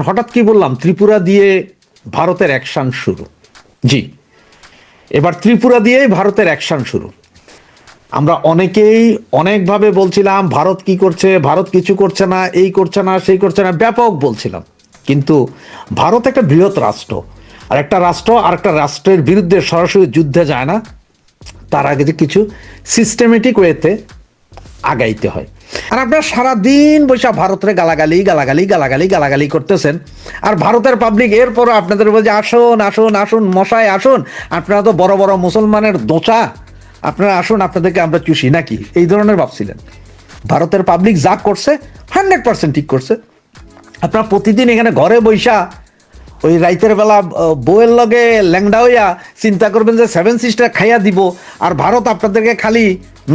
হঠাৎ কি বললাম, ত্রিপুরা দিয়ে ভারতের অ্যাকশন শুরু। জি, এবার ত্রিপুরা দিয়েই ভারতের অ্যাকশন শুরু। আমরা অনেকেই অনেকভাবে বলছিলাম ভারত কি করছে, ভারত কিছু করছে না, এই করছে না, সেই করছে না, ব্যাপক বলছিলাম। কিন্তু ভারত একটা বৃহৎ রাষ্ট্র, আর একটা রাষ্ট্র আর একটা রাষ্ট্রের বিরুদ্ধে সরাসরি যুদ্ধে যায় না, তার আগে যে কিছু সিস্টেমেটিক ওয়েতে আগাইতে হয়। আর আপনারা সারাদিন বৈশা ভারতের গালাগালি গালাগালি গালাগালি গালাগালি করতেছেন, আর ভারতের পাবলিক এরপরও আপনাদের বলছে আসুন আসুন আসুন মশাই আসুন, আপনারা তো বড় বড় মুসলমানের দোচা, আপনারা আসুন, আপনাদেরকে আমরা চুষি নাকি, এই ধরনের ভাবছিলেন। ভারতের পাবলিক যা করছে 100% ঠিক করছে। আপনারা প্রতিদিন এখানে ঘরে বৈশা ওই রাইতের বেলা বউয়ের লগে ল্যাংডা হইয়া চিন্তা করবেন যে 7 সিস্টার খাইয়া দিব, আর ভারত আপনাদেরকে খালি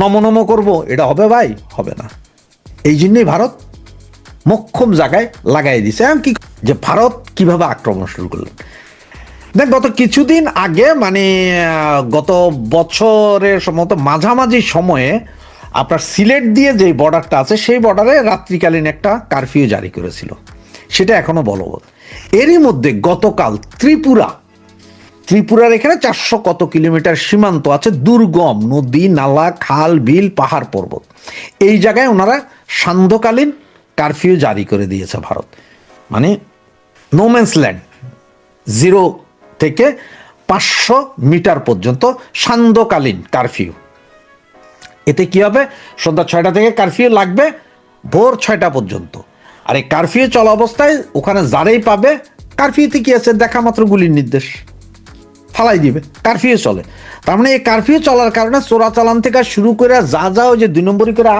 নমনম করব, এটা হবে ভাই? হবে না। এই জন্যই ভারত মোক্ষম জায়গায় লাগাই দিছে। কি যে ভারত কিভাবে আক্রমণ শুরু করলেন, দেখ গত কিছুদিন আগে, মানে গত বছরের সম্ভবত মাঝামাঝি সময়ে আপনার সিলেট দিয়ে যে বর্ডারটা আছে সেই বর্ডারে রাত্রিকালীন একটা কারফিউ জারি করেছিল, সেটা এখনো বলবৎ। এরই মধ্যে গতকাল ত্রিপুরার এখানে 400 কত কিলোমিটার সীমান্ত আছে, দুর্গম নদী নালা খাল বিল পাহাড় পর্বত, এই জায়গায় ওনারা সান্ধ্যকালীন কারফিউ জারি করে দিয়েছে ভারত। মানে নোম্যান্স ল্যান্ড, 0 থেকে 500 মিটার পর্যন্ত সান্ধ্যকালীন কারফিউ। এতে কি হবে, সন্ধ্যা 6টা থেকে কারফিউ লাগবে ভোর 6টা পর্যন্ত। আর এই কারফিউ চলা অবস্থায় ওখানে যারাই পাবে, কারফিউতে কি আছে, দেখা মাত্র গুলির নির্দেশ ফালাই দিবে, কারফিউ চলে। তার মানে এই কারফিউ চলার কারণে চোরাচালান থেকে শুরু করে যা যা ওই যে 2 নম্বরই করে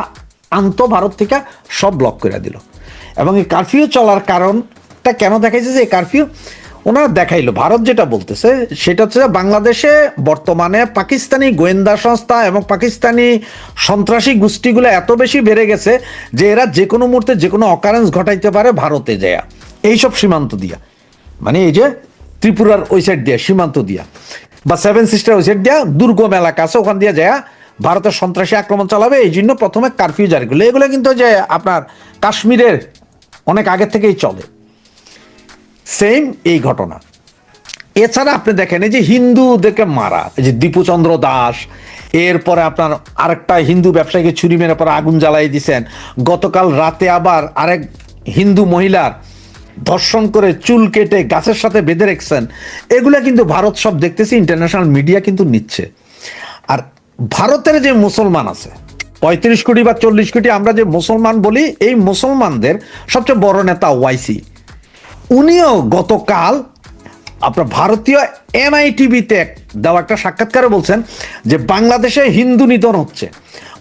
আন্ত ভারত থেকে সব ব্লক করে দিল। এবং এই কারফিউ চলার কারণটা কেন দেখাইছে, যে এই কারফিউ ওনারা দেখাইলো, ভারত যেটা বলতেছে সেটা হচ্ছে বাংলাদেশে বর্তমানে পাকিস্তানি গোয়েন্দা সংস্থা এবং পাকিস্তানি সন্ত্রাসী গোষ্ঠীগুলো এত বেশি বেড়ে গেছে যে এরা যে কোনো মুহূর্তে যে কোনো অকারেন্স ঘটাইতে পারে ভারতে যায় এইসব সীমান্ত দিয়া, মানে এই যে ত্রিপুরার ওই সাইড দিয়া সীমান্ত দিয়া বা 7 সিস্টার ওই সাইড দিয়া দুর্গম এলাকা আছে, ওখান দিয়ে যায় ভারতের সন্ত্রাসী আক্রমণ চালাবে। এই জন্য প্রথমে কারফিউ জারি করলো। এগুলো কিন্তু যে আপনার কাশ্মীরের অনেক আগে থেকেই চলে, সেম এই ঘটনা। এছাড়া আপনি দেখেন এই যে হিন্দুদেরকে মারা, এই যে দীপুচন্দ্র দাস, এরপরে আপনার আরেকটা হিন্দু ব্যবসায়ীকে ছুরি মেরে পরে আগুন জ্বালাই দিয়েছেন। গতকাল রাতে আবার আরেক হিন্দু মহিলার ধর্ষণ করে চুল কেটে গাছের সাথে বেঁধে রেখেছেন। এগুলা কিন্তু ভারত সব দেখতেছি, ইন্টারন্যাশনাল মিডিয়া কিন্তু নিচ্ছে। আর ভারতের যে মুসলমান আছে 35 কোটি বা 40 কোটি আমরা যে মুসলমান বলি, এই মুসলমানদের সবচেয়ে বড় নেতা ওয়াইসি, উনিও গতকাল আপনার ভারতীয় NITV-তে দেওয়া একটা সাক্ষাৎকারে বলছেন যে বাংলাদেশে হিন্দু নিধন হচ্ছে।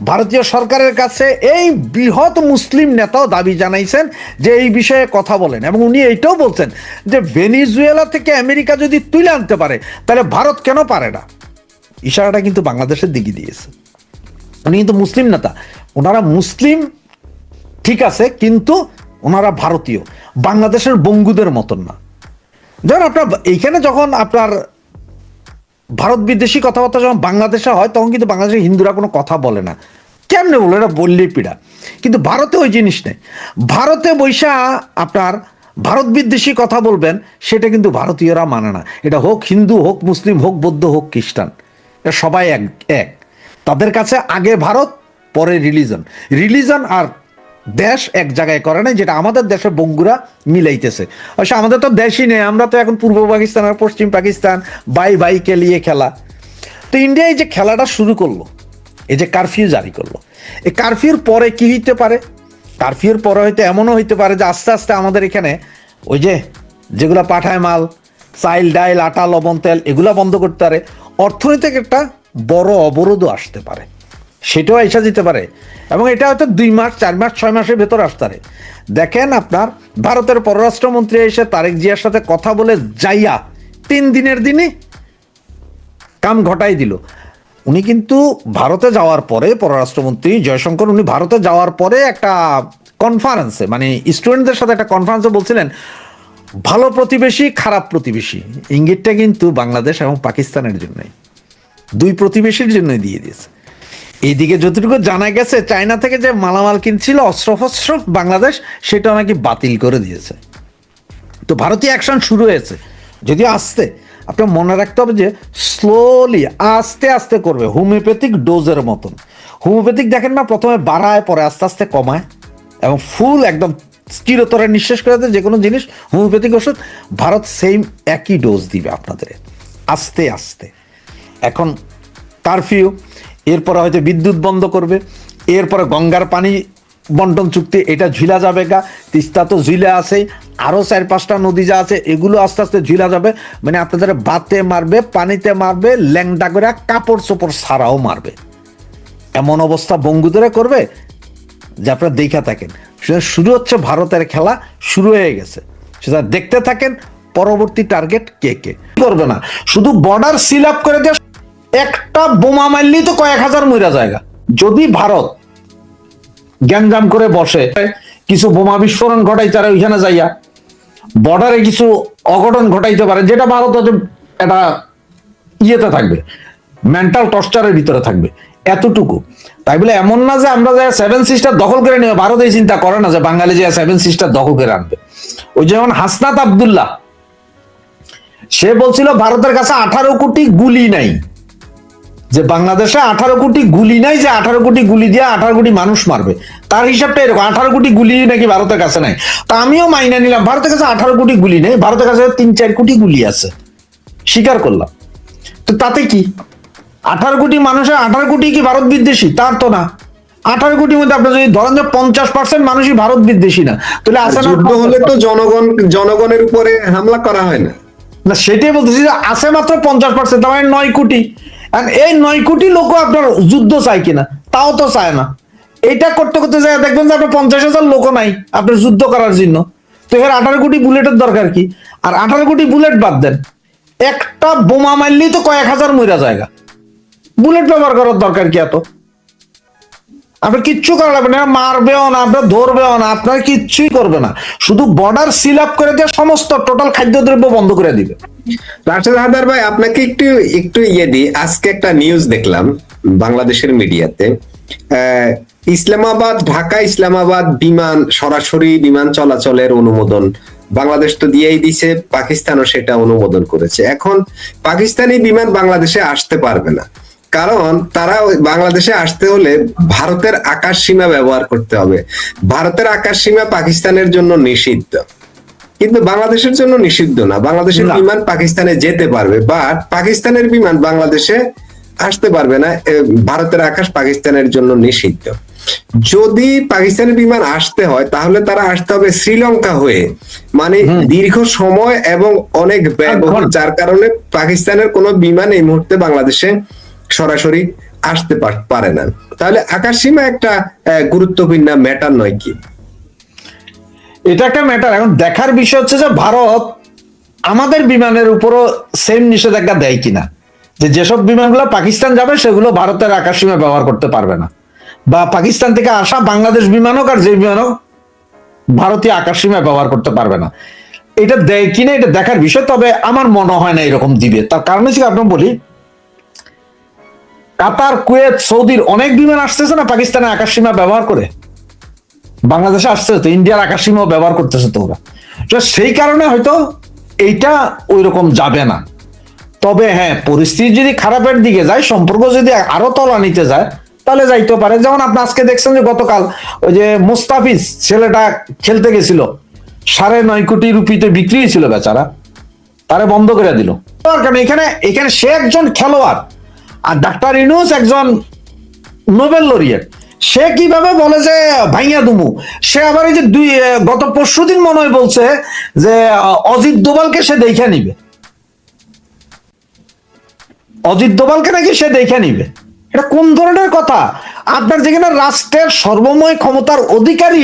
ভারতীয় সরকারের কাছে এই বৃহৎ মুসলিম নেতাও দাবি জানাইছেন যে এই বিষয়ে কথা বলেন, এবং উনি এইটাও বলছেন যে ভেনিজুয়েলা থেকে আমেরিকা যদি তুলে আনতে পারে তাহলে ভারত কেন পারে না। ইশারাটা কিন্তু বাংলাদেশের দিকে দিয়েছে। উনি কিন্তু মুসলিম নেতা, ওনারা মুসলিম ঠিক আছে, কিন্তু ওনারা ভারতীয়, বাংলাদেশের বঙ্গুদের মতন না। ধরেন আপনার এইখানে যখন আপনার ভারত বিদ্বেষী কথাবার্তা যখন বাংলাদেশে হয়, তখন কিন্তু বাংলাদেশের হিন্দুরা কোনো কথা বলে না, কেমনে বলে, এটা বললেই পীড়া। কিন্তু ভারতে ওই জিনিস নেই। ভারতে বৈশা আপনার ভারত বিদ্বেষী কথা বলবেন, সেটা কিন্তু ভারতীয়রা মানে না। এটা হোক হিন্দু, হোক মুসলিম, হোক বৌদ্ধ, হোক খ্রিস্টান, এটা সবাই এক। তাদের কাছে আগে ভারত, পরে রিলিজন আর দেশ এক জায়গায় করে নাই, যেটা আমাদের দেশে বঙ্গুরা মিলাইতেছে। অবশ্য আমাদের তো দেশই নেই, আমরা তো এখন পূর্ব পাকিস্তান আর পশ্চিম পাকিস্তান বাইকে নিয়ে খেলা। তো ইন্ডিয়া এই যে খেলাটা শুরু করলো, এই যে কারফিউ জারি করলো, এই কারফিউর পরে কি হইতে পারে, কারফিউর পরে হয়তো এমনও হইতে পারে যে আস্তে আস্তে আমাদের এখানে ওই যে যেগুলো পাঠায় মাল, চাইল ডাইল আটা লবণ তেল, এগুলা বন্ধ করতে পারে। অর্থনৈতিক একটা বড় অবরোধও আসতে পারে, সেটাও এসে যেতে পারে। এবং এটা হয়তো 2 মাস 4 মাস 6 মাসের ভেতর আসতে পারে। দেখেন আপনার ভারতের পররাষ্ট্রমন্ত্রী এসে তারেক জিয়ার সাথে কথা বলে যাইয়া 3 দিনের দিনই কাম ঘটাই দিল। উনি কিন্তু ভারতে যাওয়ার পরে, পররাষ্ট্রমন্ত্রী জয়শঙ্কর, উনি ভারতে যাওয়ার পরে একটা কনফারেন্সে, মানে স্টুডেন্টদের সাথে একটা কনফারেন্সে বলছিলেন ভালো প্রতিবেশী খারাপ প্রতিবেশী, ইঙ্গিতটা কিন্তু বাংলাদেশ এবং পাকিস্তানের জন্যই, 2 প্রতিবেশীর জন্যই দিয়ে দিয়েছে। এইদিকে যতটুকু জানা গেছে, চায়না থেকে যে মালামাল কিনছিল অস্ত্রশস্ত্র বাংলাদেশ, সেটা নাকি বাতিল করে দিয়েছে। তো ভারতীয় অ্যাকশন শুরু হয়েছে, যদিও আস্তে। আপনার মনে রাখতে হবে যে স্লোলি আস্তে আস্তে করবে, হোমিওপ্যাথিক ডোজের মতন। হোমিওপ্যাথিক দেখেন না, প্রথমে বাড়ায় পরে আস্তে আস্তে কমায়, এবং ফুল একদম চিরতরে নিঃশেষ করে দেয় যে কোনো জিনিস। হোমিওপ্যাথিক ওষুধ ভারত সেম একই ডোজ দিবে আপনাদের আস্তে আস্তে। এখন কারফিউ, এরপরে হয়তো বিদ্যুৎ বন্ধ করবে, এরপরে গঙ্গার পানি বন্টন চুক্তি, এটা ঝিলা যাবে গা। তিস্তা তো ঝিলে আছে, আরও 4-5টা নদী যা আছে এগুলো আস্তে আস্তে ঝিলা যাবে। মানে আপনাদের বাতে মারবে, পানিতে মারবে, ল্যাংটা করে কাপড় চোপড় ছাড়াও মারবে। এমন অবস্থা বঙ্গুদেরা করবে যে আপনারা দেখা থাকেন। শুরু হচ্ছে ভারতের খেলা, শুরু হয়ে গেছে। সেটা দেখতে থাকেন, পরবর্তী টার্গেট কে কে করবে না। শুধু বর্ডার সিল আপ করে দিয়ে একটা বোমা মারলেই তো কয়েক হাজার মইরা জায়গা। যদি ভারত গ্যাঞ্জাম করে বসে, কিছু বোমা বিস্ফোরণ ঘটাই, তারা ওইখানে যাইয়া বর্ডারে কিছু অঘটন ঘটাইতে পারে, যেটা ভারত এটা ইয়েতে থাকবে, মেন্টাল টর্চারের ভিতরে থাকবে, এতটুকু। তাই বলে এমন না যে আমরা যাই 7 সিস্টার দখল করে নেবে। ভারত এই চিন্তা করে না যে বাঙালি যে 7 সিস্টার দখল করে আনবে। ওই যেমন হাসনাত আব্দুল্লাহ, সে বলছিল ভারতের কাছে 18 কোটি গুলি নাই, যে বাংলাদেশে 18 কোটি গুলি নাই, যে 18 কোটি গুলি দিয়ে 18 কোটি মানুষ মারবে। তার হিসাবটা এরকম, 18 কোটি গুলি নাকি ভারতের কাছে নাই। তা আমিও মাইনা নিলাম ভারতের কাছে 18 কোটি গুলি নেই, ভারতের কাছে 3-4 কোটি গুলি আছে, স্বীকার করলাম। তো তাতে কি 18 কোটি মানুষের 18 কোটি কি ভারত বিদ্বেষী? তার তো না। 18 কোটির মধ্যে আপনি যদি ধরেন যে 50% মানুষই ভারত বিদ্বেষী না, তাহলে আছে না? যুদ্ধ হলে তো জনগণের উপরে হামলা করা হয় না। না, সেটাই বলতেছি যে আছে মাত্র 50%, তার মানে 9 কোটি। এই 9 কোটি লোক আপনার যুদ্ধ চায় কিনা? তাও তো চায় না। এটা করতে করতে যায় দেখবেন যে আপনার 50,000 লোক নাই আপনার যুদ্ধ করার জন্য। তো এর 18 কোটি বুলেটের দরকার কি? আর 18 কোটি বুলেট বাদ দেন, একটা বোমা মারলেই তো কয়েক হাজার মইরা জায়গা। বুলেট ব্যবহার করার দরকার কি এত? আপনার কিচ্ছু করা লাগবে না, মারবেও না, আপনার ধরবেও না, আপনার কিচ্ছুই করবে না। শুধু বর্ডার সিল আপ করে দিয়ে সমস্ত টোটাল খাদ্যদ্রব্য বন্ধ করে দিবে। রাশেদ হায়দার ভাই, আপনাকে একটু একটু ইয়ে দিই। আজকে একটা নিউজ দেখলাম বাংলাদেশের মিডিয়াতে, ঢাকা ইসলামাবাদ বিমান সরাসরি বিমান চলাচলের অনুমোদন বাংলাদেশ তো দিয়েই দিছে, পাকিস্তানও সেটা অনুমোদন করেছে। এখন পাকিস্তানি বিমান বাংলাদেশে আসতে পারবে না, কারণ তারা বাংলাদেশে আসতে হলে ভারতের আকাশ সীমা ব্যবহার করতে হবে। ভারতের আকাশ সীমা পাকিস্তানের জন্য নিষিদ্ধ, কিন্তু বাংলাদেশের জন্য নিষিদ্ধ না। বাংলাদেশের বিমান পাকিস্তানে যেতে পারবে, বাট পাকিস্তানের বিমান বাংলাদেশে আসতে পারবে না। ভারতের আকাশ পাকিস্তানের জন্য নিষিদ্ধ। যদি পাকিস্তানের বিমান আসতে হয় তাহলে তারা আসতে হবে শ্রীলঙ্কা হয়ে, মানে দীর্ঘ সময় এবং অনেক ব্যয়বহুল, যার কারণে পাকিস্তানের কোনো বিমান এই মুহূর্তে বাংলাদেশে সরাসরি আসতে পারে না। তাহলে আকাশ সীমা একটা গুরুত্বপূর্ণ ম্যাটার নয় কি? এটা একটা ম্যাটার। এখন দেখার বিষয় হচ্ছে যে ভারত আমাদের বিমানের উপরও সেম নিষেধাজ্ঞা দেয় কিনা, যে যেসব বিমানগুলো পাকিস্তান যাবে সেগুলো ভারতের আকাশ সীমা ব্যবহার করতে পারবে না, বা পাকিস্তান থেকে আসা বাংলাদেশ বিমান হোক আর যে বিমান হোক ভারতীয় আকাশ সীমা ব্যবহার করতে পারবে না। এটা দেয় কিনা এটা দেখার বিষয়। তবে আমার মনে হয় না এরকম দিবে। তার কারণ হচ্ছে আপনার বলি, কাতার, কুয়েত, সৌদির অনেক বিমান আসতেছে না পাকিস্তানের আকাশ সীমা ব্যবহার করে, বাংলাদেশে আসছে তো, ইন্ডিয়ার আকাশ সীমাও ব্যবহার করতেছে তো ওরা। সেই কারণে হয়তো এইটা ওই রকম যাবে না। তবে হ্যাঁ, পরিস্থিতি যদি খারাপের দিকে যায়, সম্পর্ক যদি আরো তলা নিতে যায়, তাহলে যাইতে পারে। যেমন আপনি আজকে দেখছেন যে গতকাল ওই যে মুস্তাফিজ ছেলেটা খেলতে গেছিল, 9.5 কোটি রুপিতে বিক্রি হয়েছিল বেচারা, তারে বন্ধ করে দিল। কারণ এখানে সে একজন খেলোয়াড়, আর ডাক্তার ইউনূস একজন নোবেল লরিয়েট। সে কিভাবে বলে যে ভাইয়া দুমু? সে আবার এই যে গত পরশুদিন মনে হয় বলছে যে অজিত দোভালকে সে দেখে নিবে, অজিত দোভালকে নাকি সে দেখে নিবে। এটা কোন ধরনের কথা? আপনার যেখানে রাষ্ট্রের সর্বময় ক্ষমতার অধিকারী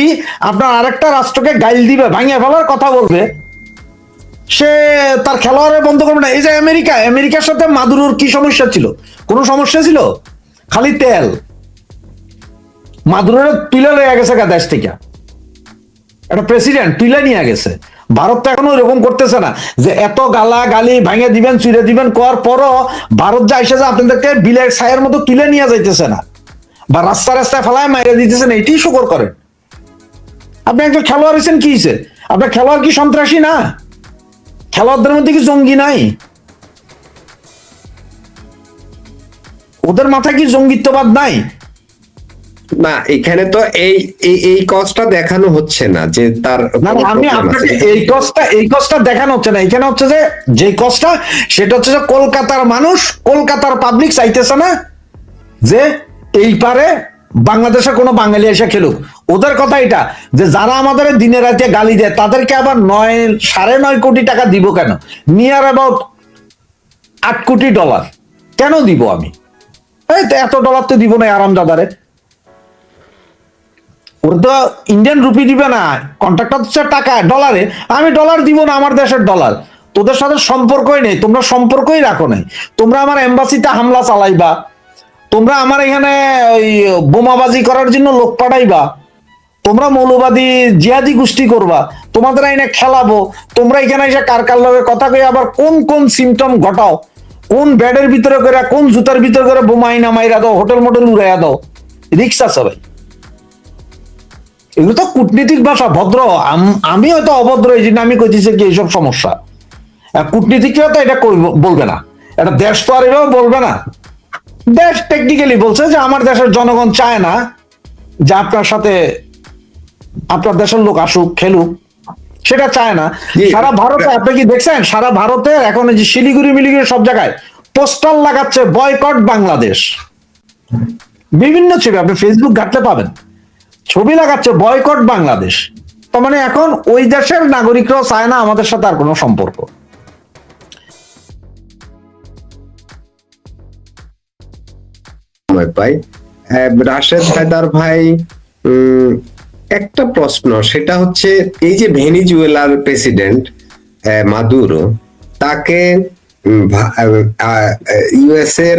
আপনার আরেকটা রাষ্ট্রকে গাইল দিবে, ভাঙিয়ে ফেলার কথা বলবে, সে তার খেলোয়াড়ের বন্ধ করবে না। এই যে আমেরিকার সাথে মাদুরোর কি সমস্যা ছিল? কোনো সমস্যা ছিল? খালি তেল। মাদুরোর তুলে লয়ে গেছে দেশ থেকে, একটা প্রেসিডেন্ট তুলে নিয়ে গেছে। ভারত তো এখনো এরকম করতেছে না যে এত গালা গালি ভাঙে দিবেন, চুইরে দিবেন, করার পরও ভারত যা এসে যে আপনাদেরকে বিলের ছায়ের মতো তুলে নিয়ে যাইতেছে না, বা রাস্তায় ফেলায় মাইরে দিতেছে না, এটাই শুকর করেন। আপনি একজন খেলোয়াড় হয়েছেন, কি হয়েছে? আপনার খেলোয়াড় কি সন্ত্রাসী না? খেলোয়াড়দের মধ্যে কি জঙ্গি নাই? ওদের মাথায় কি জঙ্গিত্ববাদ নাই? না, এখানে তো এই এই এই কজটা দেখানো হচ্ছে না যে তার না না, আমি problem আপনাকে আছে। এই কজটা দেখানো হচ্ছে না। এখানে হচ্ছে যে কজটা, সেটা হচ্ছে যে কলকাতার মানুষ, কলকাতার পাবলিক চাইতেছে না যে এই পারে বাংলাদেশে কোনো বাঙালি এসে খেলুক। ওদের কথা এটা যে যারা আমাদের দিনে রাতে গালি দেয় তাদেরকে আবার 9.5 কোটি টাকা দিব কেন? নিয়ার অ্যাবাউট $8 কোটি কেন দিব আমি? এই তো এত ডলার তো দিব না আরামদাদারে। ওর তো ইন্ডিয়ান রুপি দিবে না, কন্ট্রাক্টর হচ্ছে টাকা ডলারে। আমি ডলার দিব না, আমার দেশের ডলার। তোদের সাথে সম্পর্কই নেই, তোমরা সম্পর্কই রাখো নাই। তোমরা আমার এম্বাসিতে হামলা চালাইবা, তোমরা আমার এখানে ওই বোমাবাজি করার জন্য লোক পাঠাইবা, তোমরা মৌলবাদী জিহাদি গোষ্ঠী করবা, তোমাদের আইনে খেলাবো। তোমরা এখানে এসে কার লগে কথা কই আবার কোন কোন সিমটম ঘটাও, কোন ব্যাডের ভিতরে করে, কোন জুতার ভিতরে করে বোমা আইনা মাইরা দাও, হোটেল মোটেল উড়াইয়া দাও। রিক্সা সবাই এগুলো তো কূটনীতিক ভাষা। ভদ্র আমি হয়তো অভদ্র, এই জন্য আমি কইতেছি কি এইসব সমস্যা। কূটনীতিকরা তো এটা বলবে না, এটা দেশ তো আর এভাবে বলবে না। দেশ টেকনিক্যালি বলছে যে আমার দেশের জনগণ চায় না যে আপনার সাথে আপনার দেশের লোক আসুক খেলুক, সেটা চায় না। সারা ভারতে আপনি কি দেখছেন? সারা ভারতে এখন এই যে শিলিগুড়ি মিলিগুড়ি সব জায়গায় পোস্টার লাগাচ্ছে বয়কট বাংলাদেশ। বিভিন্ন ছবি আপনি ফেসবুক ঘাটলে পাবেন, ছবি লাগাচ্ছে বয়কট বাংলাদেশ। তার মানে এখন ওই দেশের নাগরিকরাও চায় না আমাদের সাথে আর কোনো সম্পর্ক। সময় পাই। রাশেদ হায়দার ভাই, একটা প্রশ্ন, সেটা হচ্ছে এই যে ভেনিজুয়েলার প্রেসিডেন্ট মাদুরো, তাকে ইউএস এর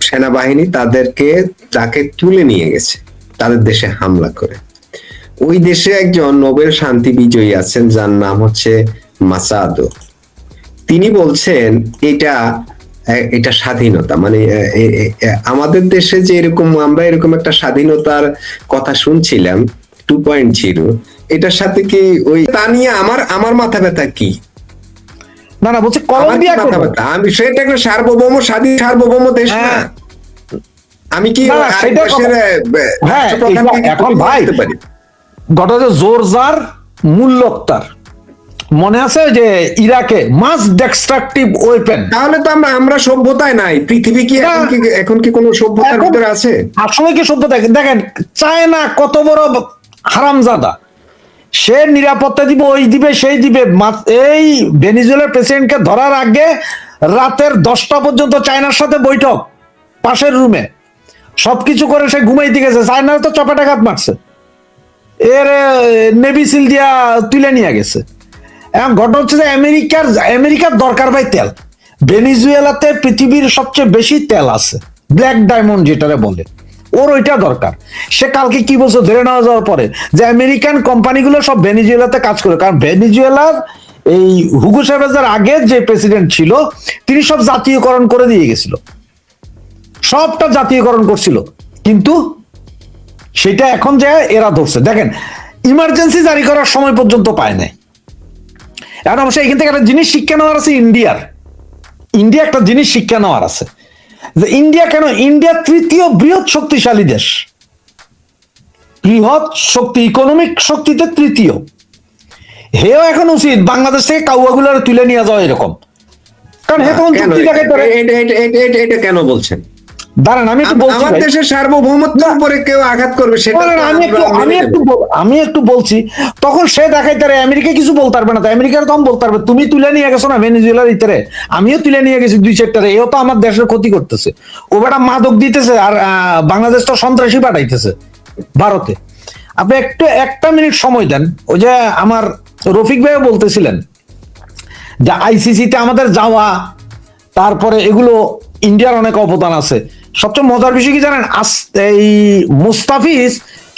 সেনাবাহিনী তাকে তুলে নিয়ে গেছে তাদের দেশে হামলা করে। ওই দেশে একজন নোবেল শান্তি বিজয়ী আছেন যার নাম হচ্ছে মাসাদো। তিনি বলছেন এটা স্বাধীনতা, মানে আমাদের দেশে যে এরকম আমরা এরকম একটা স্বাধীনতার কথা শুনছিলাম 2.0, এটার সাথে কি ওই তা নিয়ে আমার মাথা ব্যথা কি? না না, বলছে আমার কি কলম্বিয়া মাথা ব্যথা? আমি সেটা একটা সার্বভৌম স্বাধীন সার্বভৌম দেশ না। হ্যাঁ। আমি কি না, না, আরেক সেটা দেশের হ্যাঁ, রাষ্ট্রপ্রধানকে কি এখন তুলে ভাই দিতে পারি? ঘটনা জোরজার মূল্যোক্তার মনে আছে যে ইরাকে মাস ডেস্ট্রাকটিভ ওয়েপেন। তাহলে তো আমরা সভ্যতায় নাই। পৃথিবী কি এখন কি কোনো সভ্যতার ভিতরে আছে? আসলে কি সভ্যতা? দেখেন চায়না কত বড় হারামজাদা, সে নিরাপত্তা দিব, ওই দিবে সেই দিবে। এই ভেনিজুয়েলার প্রেসিডেন্টকে ধরার আগে রাতের 10টা পর্যন্ত চায়নার সাথে বৈঠক পাশের রুমে, সবকিছু করে সে ঘুমাইতে গেছে। চায়নার তো চপাটাঘাত মারছে, এর নেভি সিল দিয়া তুলে নিয়ে গেছে। এখন ঘটনা হচ্ছে যে আমেরিকার দরকার ভাই তেল। ভেনিজুয়েলাতে পৃথিবীর সবচেয়ে বেশি তেল আছে, ব্ল্যাক ডায়মন্ড যেটারে বলে, ওর ওইটা দরকার। সে কালকে কি বলছো ধরে নেওয়া যাওয়ার পরে যে আমেরিকান কোম্পানিগুলো সব ভেনিজুয়েলাতে কাজ করে, কারণ ভেনিজুয়েলার এই হুগো চাভেজের আগে যে প্রেসিডেন্ট ছিল তিনি সব জাতীয়করণ করে দিয়ে গেছিল, সবটা জাতীয়করণ করছিল, কিন্তু সেটা এখন যে এরা ধরছে। দেখেন ইমার্জেন্সি জারি করার সময় পর্যন্ত পায় নাই। এখন অবশ্যই এখান থেকে একটা জিনিস শিক্ষা নেওয়ার আছে, ইন্ডিয়া একটা জিনিস শিক্ষা নেওয়ার আছে যে ইন্ডিয়া তৃতীয় বৃহৎ শক্তিশালী দেশ, বৃহৎ শক্তি, ইকোনমিক শক্তিতে তৃতীয়। হেও এখন উচিত বাংলাদেশ থেকে কাউয়াগুলো তুলে নিয়ে যাওয়া এরকম, কারণ হে তখন চুক্তি দেখাইতে পারে। এটা কেন বলছেন? দাঁড়ান আমি একটু বলছি, আমার দেশের সার্বভৌমত্বের উপরে কেউ আঘাত করবে সেটা আমি একটু বলছি। তখন সে দেখাইতে পারে আমেরিকা কিছু বলতে পারবে না, তো আমেরিকার তখন বলতে পারবে তুমি তুলে নিয়ে গেছো না ভেনিজুয়েলার ভিতরে, আমিও তুলে নিয়ে গেছি 2-4টারে, এও তো আমার দেশের ক্ষতি করতেছে। ও বেটা মাদক দিতেছে আর বাংলাদেশ তো সন্ত্রাসী পাঠাইতেছে ভারতে। আপনি একটা মিনিট সময় দেন। ওই যে আমার রফিক ভাইও বলতেছিলেন যে আইসিসিতে আমাদের যাওয়া, তারপরে এগুলো ইন্ডিয়ার অনেক অবদান আছে। সবচেয়ে মজার বিষয় কি জানেন, এই মুস্তাফিজ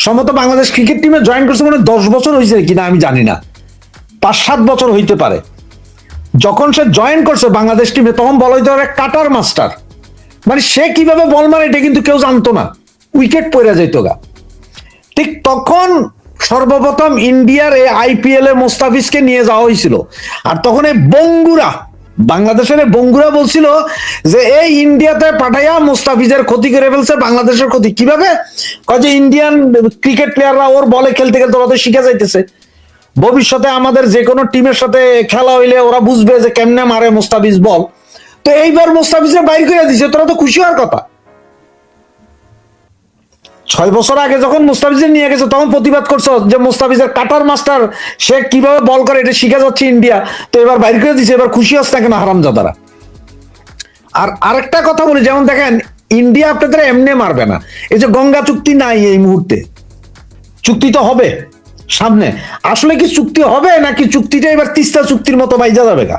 সম্ভবত বাংলাদেশ ক্রিকেট টিমে জয়েন করছে মানে 10 বছর হয়েছে কিনা আমি জানি না, 5-7 বছর হইতে পারে। যখন সে জয়েন করছে বাংলাদেশ টিমে তখন বলা হইতে পারে কাটার মাস্টার, মানে সে কিভাবে বল মারে এটা কিন্তু কেউ জানতো না, উইকেট পড়ে যেত গা। ঠিক তখন সর্বপ্রথম ইন্ডিয়ার এই আইপিএল এ মোস্তাফিজকে নিয়ে যাওয়া হয়েছিল, আর তখন এই বঙ্গুরা, বাংলাদেশের এই বঙ্গুরা বলছিল যে এই ইন্ডিয়াতে পাঠাইয়া মোস্তাফিজের ক্ষতি করে ফেলছে, বাংলাদেশের ক্ষতি কিভাবে, কয় যে ইন্ডিয়ান ক্রিকেট প্লেয়াররা ওর বলে খেলতে খেলতে ওরা তো শিখে যাইতেছে, ভবিষ্যতে আমাদের যে কোনো টিমের সাথে খেলা হইলে ওরা বুঝবে যে কেমনে মারে মোস্তাফিজ বল। তো এইবার মোস্তাফিজের বাইর করে দিছে, তোরা তো খুশি হওয়ার কথা। 6 বছর আগে যখন মুস্তাফিজের নিয়ে গেছে তখন প্রতিবাদ করছো যে মুস্তাফিজের কাটার মাস্টার, সে কিভাবে বল করে এটা শিখে যাচ্ছে ইন্ডিয়া, তো এবার বাইর করে দিছে, এবার খুশি হচ্ছে না কেন হারামজাদারা? আর আরেকটা কথা বলি, যেমন দেখেন ইন্ডিয়া আপনাদের এমনি মারবে না, এই যে গঙ্গা চুক্তি নাই এই মুহূর্তে, চুক্তি তো হবে সামনে, আসলে কি চুক্তি হবে নাকি চুক্তিটা এবার তিস্তা চুক্তির মতো বাইজা যাবে গা?